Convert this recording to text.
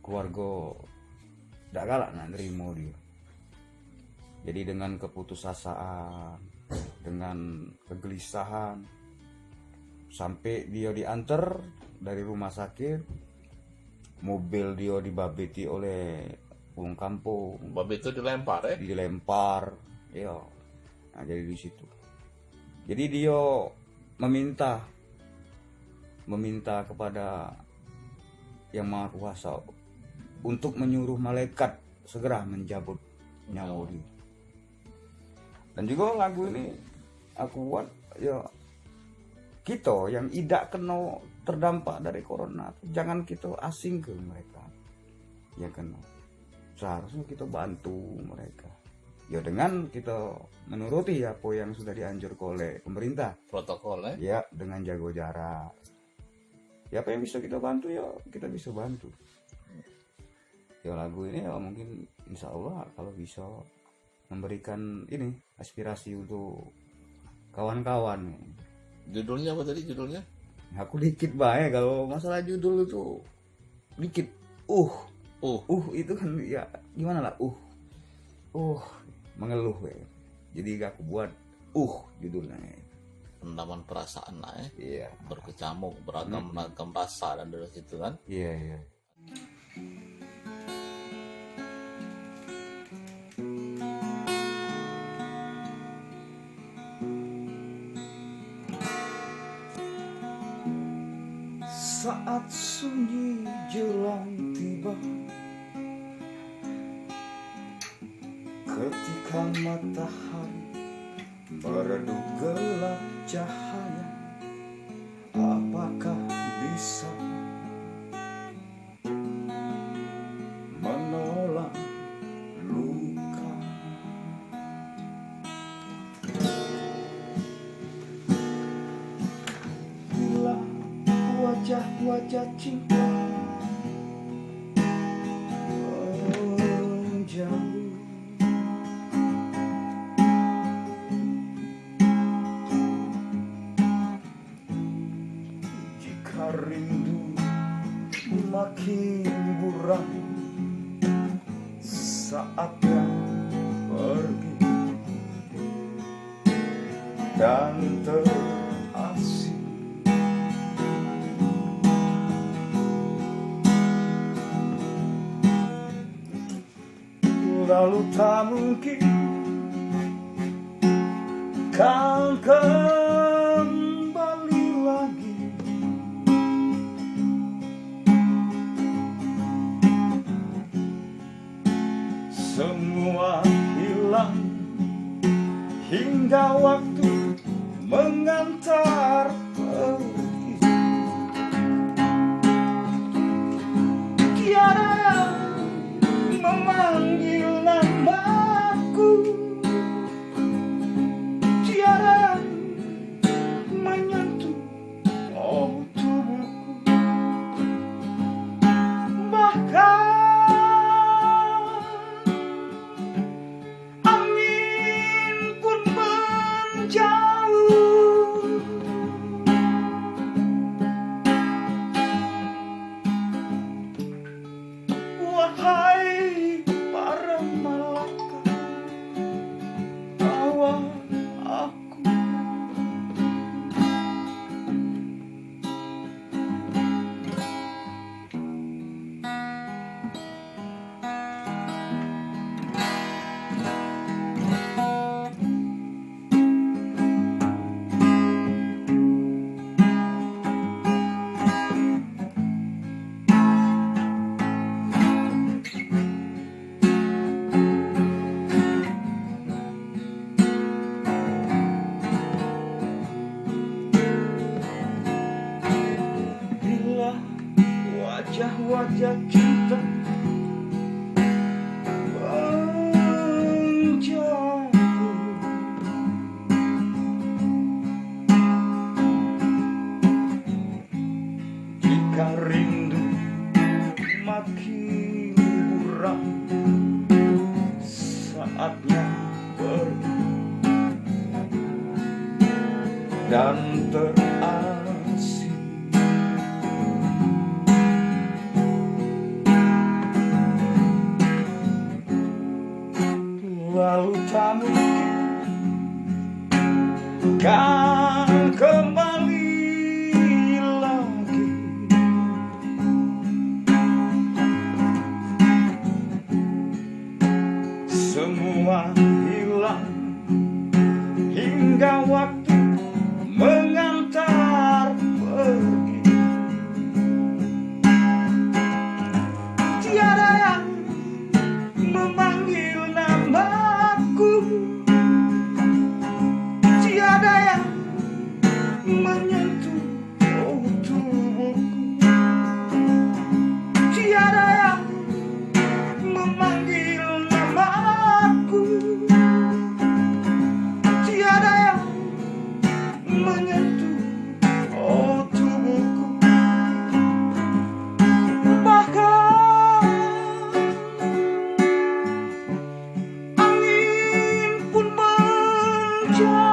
keluarga tidak galak nak nerima dia. Jadi dengan keputusasaan, dengan kegelisahan, sampai dia diantar dari rumah sakit, mobil dia dibabeti oleh pulang kampung. Babi itu dilempar ya? Dilempar, ya. Nah, jadi di situ. Jadi dia meminta kepada Yang Maha Kuasa untuk menyuruh malaikat segera menjabut nyawa dia. Dan juga lagu ini aku buat ya, kita yang tidak kena terdampak dari corona, jangan kita asing ke mereka yang kena. Seharusnya kita bantu mereka ya dengan kita menuruti apa yang sudah dianjurkan oleh pemerintah, Protokol ya, dengan jaga jarak. Ya apa yang bisa kita bantu ya kita bisa bantu. Ya lagu ini ya mungkin insya Allah kalau bisa memberikan ini aspirasi untuk kawan-kawan. Judulnya apa tadi judulnya? Aku dikit baik kalau masalah judul itu dikit. Itu kan ya gimana lah mengeluh ya. Jadi aku buat judulnya. Pendaman perasaan lah ya. Iya. Berkecamuk, beragam rasa dan dari situ kan. Iya. Saat sunyi jelang tiba, ketika matahari meredup gelap cahaya, apakah bisa menolak luka? Bila wajah-wajah cinta menjauh, jika rindu makin buram, saatnya pergi dan terasing. Lalu tak mungkin kan kembali lagi. Semua hilang hingga waktu mengantar pergi. Tiada yang memanggil namaku, tiada yang menyentuh tubuhku, bahkan angin pun menjauh. Wahai para malaikat, bawa aku. Bila wajah-wajah cinta menjauh, jika rindu makin buram, saatnya pergi dan terasing. kan kembali lagi. Semua hilang hingga waktu mengantar pergi. Tiada yang memanggil namaku, tiada yang menyentuh tubuhku, tiada yang memanggil namaku, tiada yang menyentuh tubuhku. Bahkan angin pun menjauh